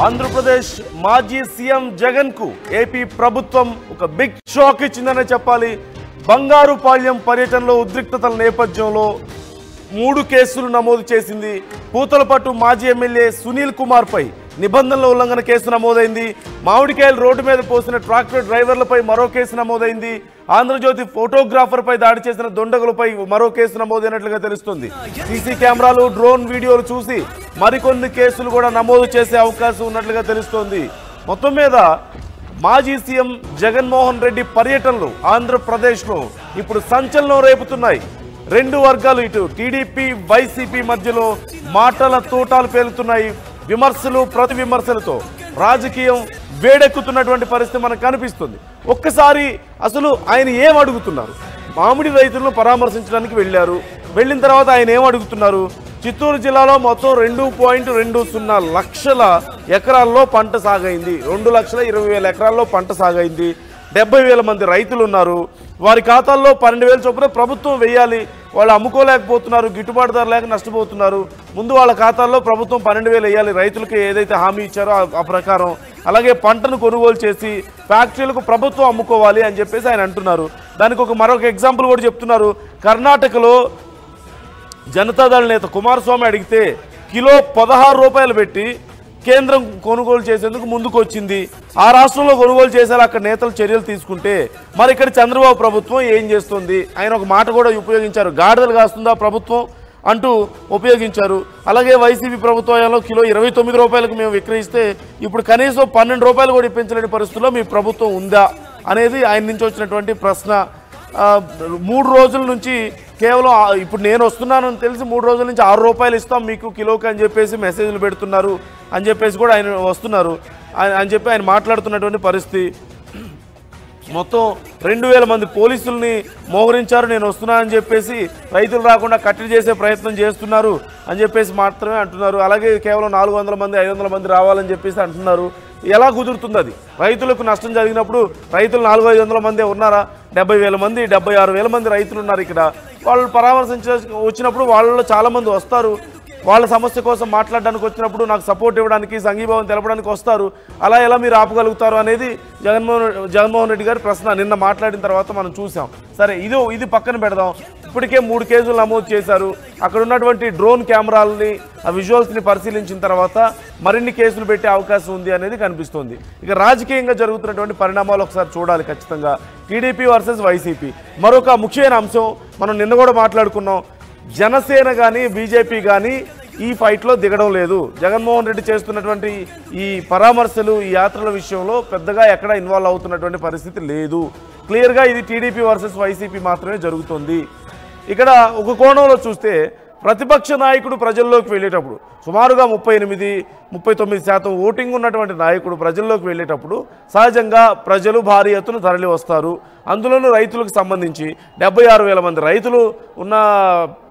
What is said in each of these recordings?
ఆంధ్రప్రదేశ్ మాజీ సీఎం జగన్ కు ఏపీ ప్రభుత్వం ఒక బిగ్ షాక్ ఇచ్చిందనే చెప్పాలి. బంగారుపాళ్యం పర్యటనలో ఉద్రిక్తతల నేపథ్యంలో 3 కేసులు నమోదు చేసింది. పూతలపట్టు మాజీ ఎమ్మెల్యే సునీల్ కుమార్ పై నిబంధనల ఉల్లంఘన కేసు నమోదైంది. మామిడికాయలు రోడ్డు మీద పోసిన ట్రాక్టర్ డ్రైవర్లపై మరో కేసు నమోదైంది. ఆంధ్రజ్యోతి ఫోటోగ్రాఫర్ పై దాడి చేసిన దొండగులపై మరో కేసు నమోదైనట్లుగా తెలుస్తుంది. సీసీ కెమెరాలు, డ్రోన్ వీడియోలు చూసి మరికొన్ని కేసులు కూడా నమోదు చేసే అవకాశం ఉన్నట్లుగా తెలుస్తోంది. మొత్తం మీద మాజీ సీఎం జగన్మోహన్ రెడ్డి పర్యటనలు ఆంధ్రప్రదేశ్లో ఇప్పుడు సంచలనం రేపుతున్నాయి. 2 వర్గాలు, ఇటు టీడీపీ వైసీపీ మధ్యలో మాటల తూటాలు పేలుతున్నాయి. విమర్శలు ప్రతి విమర్శలతో రాజకీయం వేడెక్కుతున్నటువంటి పరిస్థితి మనకు కనిపిస్తుంది. ఒక్కసారి అసలు ఆయన ఏం అడుగుతున్నారు? మామిడి రైతులను పరామర్శించడానికి వెళ్ళిన తర్వాత ఆయన ఏం అడుగుతున్నారు? చిత్తూరు జిల్లాలో మొత్తం 2.20 లక్షల ఎకరాల్లో పంట సాగైంది. 2,20,000 ఎకరాల్లో పంట సాగైంది. 70,000 మంది రైతులు ఉన్నారు. వారి ఖాతాల్లో 12,000 చొప్పున ప్రభుత్వం వేయాలి. వాళ్ళు అమ్ముకోలేకపోతున్నారు, గిట్టుబాటు ధర లేక నష్టపోతున్నారు. ముందు వాళ్ళ ఖాతాల్లో ప్రభుత్వం 12,000 వేయాలి, రైతులకు ఏదైతే హామీ ఇచ్చారో ఆ ప్రకారం. అలాగే పంటను కొనుగోలు చేసి ఫ్యాక్టరీలకు ప్రభుత్వం అమ్ముకోవాలి అని చెప్పేసి ఆయన అంటున్నారు. దానికి మరొక ఎగ్జాంపుల్ కూడా చెప్తున్నారు. కర్ణాటకలో జనతాదళ నేత కుమారస్వామి అడిగితే కిలో 16 రూపాయలు పెట్టి కేంద్రం కొనుగోలు చేసేందుకు ముందుకు వచ్చింది. ఆ రాష్ట్రంలో కొనుగోలు చేసేలా అక్కడ నేతలు చర్యలు తీసుకుంటే మరి ఇక్కడ చంద్రబాబు ప్రభుత్వం ఏం చేస్తుంది? ఆయన ఒక మాట కూడా ఉపయోగించారు, గాడిదలు కాస్తుందా ప్రభుత్వం అంటూ ఉపయోగించారు. అలాగే వైసీపీ ప్రభుత్వంలో కిలో 29 రూపాయలకు మేము విక్రయిస్తే ఇప్పుడు కనీసం 12 రూపాయలు కూడా ఇప్పించలేని పరిస్థితుల్లో మీ ప్రభుత్వం ఉందా అనేది ఆయన నుంచి వచ్చినటువంటి ప్రశ్న. 3 రోజుల నుంచి కేవలం ఇప్పుడు నేను వస్తున్నానని తెలిసి 3 రోజుల నుంచి 6 రూపాయలు ఇస్తాం మీకు కిలోకి అని చెప్పేసి మెసేజ్లు పెడుతున్నారు అని చెప్పేసి కూడా ఆయన వస్తున్నారు అని చెప్పి ఆయన మాట్లాడుతున్నటువంటి పరిస్థితి. మొత్తం 2,000 మంది పోలీసుల్ని మోహరించారు, నేను వస్తున్నానని చెప్పేసి రైతులు రాకుండా కట్టడి చేసే ప్రయత్నం చేస్తున్నారు అని చెప్పేసి మాత్రమే అంటున్నారు. అలాగే కేవలం 400 మంది 500 మంది రావాలని చెప్పేసి అంటున్నారు. ఎలా కుదురుతుంది అది? రైతులకు నష్టం జరిగినప్పుడు రైతులు 400-500 మంది ఉన్నారా? 70,000 మంది 76,000 మంది రైతులు ఉన్నారు ఇక్కడ. వాళ్ళు పరామర్శించ వచ్చినప్పుడు వాళ్ళలో చాలామంది వస్తారు. వాళ్ళ సమస్య కోసం మాట్లాడడానికి వచ్చినప్పుడు నాకు సపోర్ట్ ఇవ్వడానికి, సంఘీభావం తెలపడానికి వస్తారు. అలా ఎలా మీరు ఆపగలుగుతారు అనేది జగన్మోహన్ రెడ్డి గారి ప్రశ్న నిన్న మాట్లాడిన తర్వాత మనం చూసాం. సరే, ఇది పక్కన పెడదాం. ఇప్పటికే 3 కేసులు నమోదు చేశారు. అక్కడ ఉన్నటువంటి డ్రోన్ కెమెరాలని, ఆ విజువల్స్ని పరిశీలించిన తర్వాత మరిన్ని కేసులు పెట్టే అవకాశం ఉంది అనేది కనిపిస్తోంది. ఇక రాజకీయంగా జరుగుతున్నటువంటి పరిణామాలు ఒకసారి చూడాలి ఖచ్చితంగా. టీడీపీ వర్సెస్ వైసీపీ మరొక ముఖ్యమైన అంశం మనం నిన్న కూడా మాట్లాడుకున్నాం. జనసేన కానీ బీజేపీ కానీ ఈ ఫైట్లో దిగడం లేదు. జగన్మోహన్ రెడ్డి చేస్తున్నటువంటి ఈ పరామర్శలు, ఈ యాత్రల విషయంలో పెద్దగా ఎక్కడ ఇన్వాల్వ్ అవుతున్నటువంటి పరిస్థితి లేదు. క్లియర్గా ఇది టీడీపీ వర్సెస్ వైసీపీ మాత్రమే జరుగుతుంది. ఇక్కడ ఒక కోణంలో చూస్తే ప్రతిపక్ష నాయకుడు ప్రజల్లోకి వెళ్ళేటప్పుడు సుమారుగా 38-39% ఓటింగ్ ఉన్నటువంటి నాయకుడు ప్రజల్లోకి వెళ్ళేటప్పుడు సహజంగా ప్రజలు భారీ ఎత్తున తరలి వస్తారు. అందులోనూ రైతులకు సంబంధించి 76,000 మంది రైతులు ఉన్న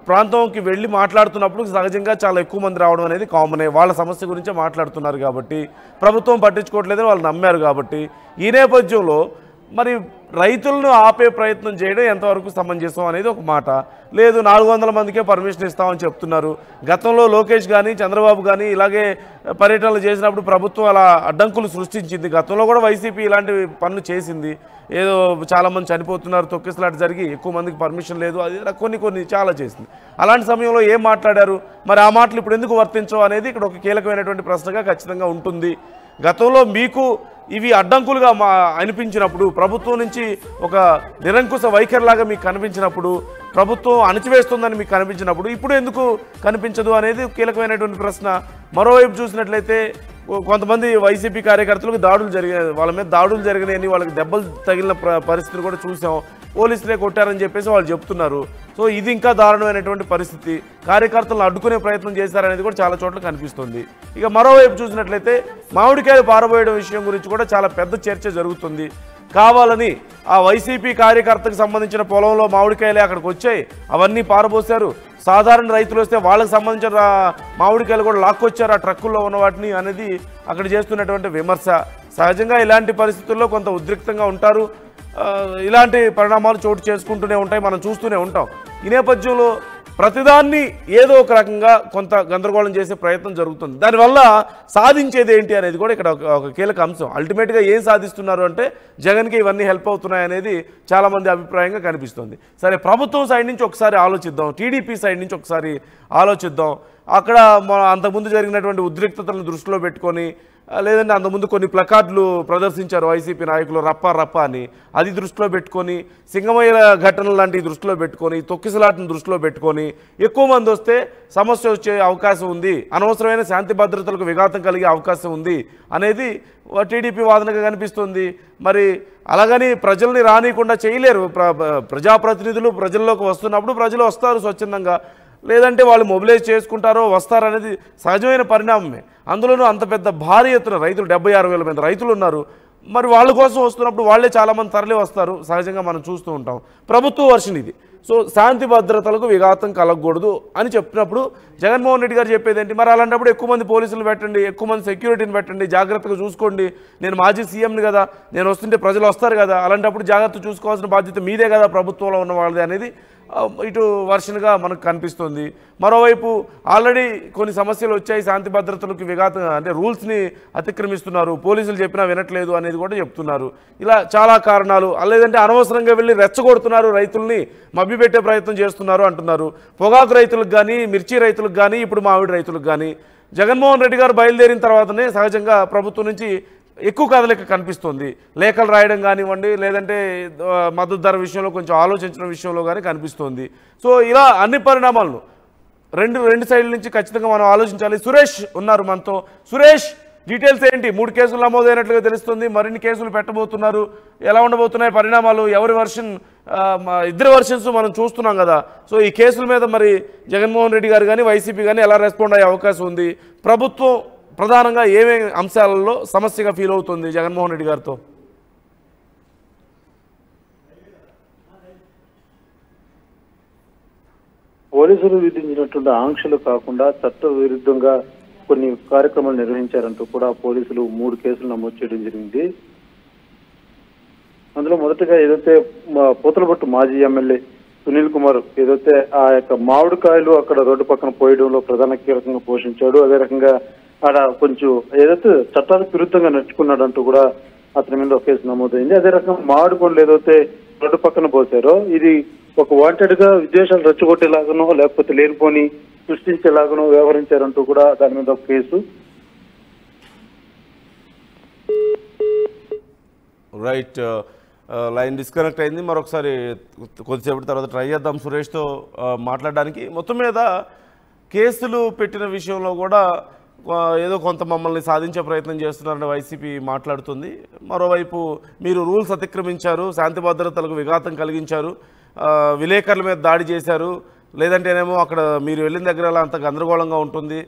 ప్రాంతంకి వెళ్ళి మాట్లాడుతున్నప్పుడు సహజంగా చాలా ఎక్కువ మంది రావడం అనేది కామనే. వాళ్ళ సమస్య గురించే మాట్లాడుతున్నారు కాబట్టి, ప్రభుత్వం పట్టించుకోవట్లేదని వాళ్ళు నమ్మారు కాబట్టి, ఈ నేపథ్యంలో మరి రైతులను ఆపే ప్రయత్నం చేయడం ఎంతవరకు సమంజసం అనేది ఒక మాట. లేదు, 400 మందికే పర్మిషన్ ఇస్తామని చెప్తున్నారు. గతంలో లోకేష్ కానీ చంద్రబాబు కానీ ఇలాగే పర్యటనలు చేసినప్పుడు ప్రభుత్వం అలా అడ్డంకులు సృష్టించింది. గతంలో కూడా వైసీపీ ఇలాంటి పనులు చేసింది. ఏదో చాలామంది చనిపోతున్నారు, తొక్కిసలాట జరిగి ఎక్కువ మందికి పర్మిషన్ లేదు, అది కొన్ని చాలా చేసింది. అలాంటి సమయంలో ఏం మాట్లాడారు? మరి ఆ మాటలు ఇప్పుడు ఎందుకు వర్తించవు అనేది ఇక్కడ ఒక కీలకమైనటువంటి ప్రశ్నగా ఖచ్చితంగా ఉంటుంది. గతంలో మీకు ఇవి అడ్డంకులుగా అనిపించినప్పుడు, ప్రభుత్వం నుంచి ఒక నిరంకుశ వైఖరిలాగా మీకు కనిపించినప్పుడు, ప్రభుత్వం అణచివేస్తుందని మీకు కనిపించినప్పుడు ఇప్పుడు ఎందుకు కనిపించదు అనేది కీలకమైనటువంటి ప్రశ్న. మరోవైపు చూసినట్లయితే కొంతమంది వైసీపీ కార్యకర్తలకు వాళ్ళ మీద దాడులు జరిగినాయని, వాళ్ళకి దెబ్బలు తగిలిన పరిస్థితిని కూడా చూసాం. పోలీసులే కొట్టారని చెప్పేసి వాళ్ళు చెప్తున్నారు. సో ఇది ఇంకా దారుణమైనటువంటి పరిస్థితి. కార్యకర్తలను అడ్డుకునే ప్రయత్నం చేశారనేది కూడా చాలా చోట్ల కనిపిస్తుంది. ఇక మరోవైపు చూసినట్లయితే మామిడికాయలు పారబోయడం విషయం గురించి కూడా చాలా పెద్ద చర్చ జరుగుతుంది. కావాలని ఆ వైసీపీ కార్యకర్తకు సంబంధించిన పొలంలో మామిడికాయలే అక్కడికి వచ్చాయి, అవన్నీ పారబోసారు. సాధారణ రైతులు వస్తే వాళ్ళకి సంబంధించిన మామిడికాయలు కూడా లాక్కొచ్చారు ఆ ట్రక్కుల్లో ఉన్న వాటిని అనేది అక్కడ చేస్తున్నటువంటి విమర్శ. సహజంగా ఇలాంటి పరిస్థితుల్లో కొంత ఉద్రిక్తంగా ఉంటారు. ఇలాంటి పరిణామాలు చోటు చేసుకుంటూనే ఉంటాయి, మనం చూస్తూనే ఉంటాం. ఈ నేపథ్యంలో ప్రతిదాన్ని ఏదో ఒక రకంగా కొంత గందరగోళం చేసే ప్రయత్నం జరుగుతుంది. దానివల్ల సాధించేది ఏంటి అనేది కూడా ఇక్కడ ఒక కీలక అంశం. అల్టిమేట్గా ఏం సాధిస్తున్నారు అంటే జగన్కి ఇవన్నీ హెల్ప్ అవుతున్నాయి అనేది చాలామంది అభిప్రాయంగా కనిపిస్తుంది. సరే, ప్రభుత్వం సైడ్ నుంచి ఒకసారి ఆలోచిద్దాం, టీడీపీ సైడ్ నుంచి ఒకసారి ఆలోచిద్దాం. అక్కడ అంతకుముందు జరిగినటువంటి ఉద్రిక్తతలను దృష్టిలో పెట్టుకొని, లేదంటే అంతకుముందు కొన్ని ప్లకార్డులు ప్రదర్శించారు వైసీపీ నాయకులు రప్ప రప్ప అని, అది దృష్టిలో పెట్టుకొని, సింగమయ్య ఘటనలు లాంటివి దృష్టిలో పెట్టుకొని, తొక్కిసలాటను దృష్టిలో పెట్టుకొని ఎక్కువ మంది వస్తే సమస్య వచ్చే అవకాశం ఉంది, అనవసరమైన శాంతి భద్రతలకు విఘాతం కలిగే అవకాశం ఉంది అనేది టీడీపీ వాదనగా కనిపిస్తుంది. మరి అలాగని ప్రజల్ని రానియకుండా చేయలేరు. ప్రజాప్రతినిధులు ప్రజల్లోకి వస్తున్నప్పుడు ప్రజలు వస్తారు స్వచ్ఛందంగా, లేదంటే వాళ్ళు మొబిలైజ్ చేసుకుంటారో వస్తారనేది సహజమైన పరిణామమే. అందులోనూ అంత పెద్ద భారీ ఎత్తున రైతులు 76 వేల మంది రైతులు ఉన్నారు. మరి వాళ్ళ కోసం వస్తున్నప్పుడు వాళ్ళే చాలామంది తరలి వస్తారు, సహజంగా మనం చూస్తూ ఉంటాం. ప్రభుత్వ వర్షన్ ఇది. సో శాంతి భద్రతలకు విఘాతం కలగకూడదు అని చెప్పినప్పుడు జగన్మోహన్ రెడ్డి గారు చెప్పేది ఏంటి? మరి అలాంటప్పుడు ఎక్కువ మంది పోలీసులు పెట్టండి, ఎక్కువ మంది సెక్యూరిటీని పెట్టండి, జాగ్రత్తగా చూసుకోండి. నేను మాజీ సీఎంని కదా, నేను వస్తుంటే ప్రజలు వస్తారు కదా, అలాంటప్పుడు జాగ్రత్త చూసుకోవాల్సిన బాధ్యత మీదే కదా ప్రభుత్వంలో ఉన్న వాళ్ళది అనేది ఇటు వర్షన్గా మనకు కనిపిస్తుంది. మరోవైపు ఆల్రెడీ కొన్ని సమస్యలు వచ్చాయి, శాంతి భద్రతలకు విఘాతం అంటే రూల్స్ని అతిక్రమిస్తున్నారు, పోలీసులు చెప్పినా వినట్లేదు అనేది కూడా చెప్తున్నారు. ఇలా చాలా కారణాలు, లేదంటే అనవసరంగా వెళ్ళి రెచ్చగొడుతున్నారు, రైతుల్ని మభ్యపెట్టే ప్రయత్నం చేస్తున్నారు అంటున్నారు. పొగాకు రైతులకు కానీ, మిర్చి రైతులకు కానీ, ఇప్పుడు మామిడి రైతులకు కానీ జగన్మోహన్ రెడ్డి గారు బయలుదేరిన తర్వాతనే సహజంగా ప్రభుత్వం నుంచి ఎక్కువ కదలిక కనిపిస్తుంది. లేఖలు రాయడం కానివ్వండి, లేదంటే మద్దతు ధర విషయంలో కొంచెం ఆలోచించడం విషయంలో కానీ కనిపిస్తుంది. సో ఇలా అన్ని పరిణామాలను రెండు సైడ్ల నుంచి ఖచ్చితంగా మనం ఆలోచించాలి. సురేష్ ఉన్నారు మనతో. సురేష్, డీటెయిల్స్ ఏంటి? 3 కేసులు నమోదైనట్లుగా తెలుస్తుంది, మరిన్ని కేసులు పెట్టబోతున్నారు. ఎలా ఉండబోతున్నాయి పరిణామాలు? ఎవరి వర్షన్, ఇద్దరు వర్షన్స్ మనం చూస్తున్నాం కదా. సో ఈ కేసుల మీద మరి జగన్మోహన్ రెడ్డి గారు కానీ వైసీపీ కానీ ఎలా రెస్పాండ్ అయ్యే అవకాశం ఉంది? ప్రభుత్వం ప్రధానంగా ఏమేమి అంశాలలో సమస్యగా ఫీల్ అవుతుంది జగన్మోహన్ రెడ్డి గారితో? పోలీసులు విధించినటువంటి ఆంక్షలు కాకుండా చట్ట విరుద్ధంగా కొన్ని కార్యక్రమాలు నిర్వహించారంటూ కూడా పోలీసులు 3 కేసులు నమోదు చేయడం జరిగింది. అందులో మొదటగా ఏదైతే పూతలపట్టు మాజీ ఎమ్మెల్యే సునీల్ కుమార్ ఏదైతే ఆ యొక్క మామిడికాయలు అక్కడ రోడ్డు పక్కన పోయడంలో ప్రధాన కీలకంగా పోషించాడు, అదే రకంగా ఆడ కొంచెం ఏదైతే చట్టాలకు విరుద్ధంగా నడుచుకున్నాడంటూ కూడా అతని మీద ఒక కేసు నమోదైంది. అదే రకంగా మామిడి పండ్లు ఏదైతే రోడ్డు పక్కన పోసారో ఇది ఒక వాంటెడ్ గా విద్వేషాలు రెచ్చగొట్టేలాగానో లేకపోతే లేనిపోని సృష్టించేలాగానో వ్యవహరించారంటూ కూడా దాని మీద ఒక కేసు. రైట్, లైన్ డిస్కనెక్ట్ అయింది. మరొకసారి కొద్దిసేపటి తర్వాత ట్రై చేద్దాం సురేష్తో మాట్లాడడానికి. మొత్తం మీద కేసులు పెట్టిన విషయంలో కూడా ఏదో కొంత మమ్మల్ని సాధించే ప్రయత్నం చేస్తున్నారని వైసీపీ మాట్లాడుతుంది. మరోవైపు మీరు రూల్స్ అతిక్రమించారు, శాంతి భద్రతలకు విఘాతం కలిగించారు, విలేకరుల మీద దాడి చేశారు, లేదంటేనేమో అక్కడ మీరు వెళ్ళిన దగ్గర అంత గందరగోళంగా ఉంటుంది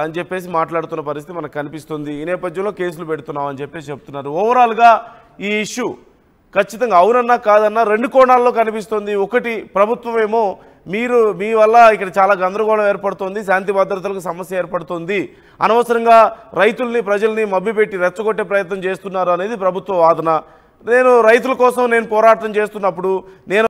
అని చెప్పేసి మాట్లాడుతున్న పరిస్థితి మనకు కనిపిస్తుంది. ఈ నేపథ్యంలో కేసులు పెడుతున్నాం అని చెప్పేసి చెప్తున్నారు. ఓవరాల్గా ఈ ఇష్యూ ఖచ్చితంగా అవునన్నా కాదన్నా 2 కోణాల్లో కనిపిస్తుంది. ఒకటి, ప్రభుత్వం ఏమో మీ వల్ల ఇక్కడ చాలా గందరగోళం ఏర్పడుతుంది, శాంతి భద్రతలకు సమస్య ఏర్పడుతుంది, అనవసరంగా రైతుల్ని ప్రజల్ని మభ్యపెట్టి రెచ్చగొట్టే ప్రయత్నం చేస్తున్నారు అనేది ప్రభుత్వ వాదన. రైతుల కోసం నేను పోరాటం చేస్తున్నప్పుడు నేను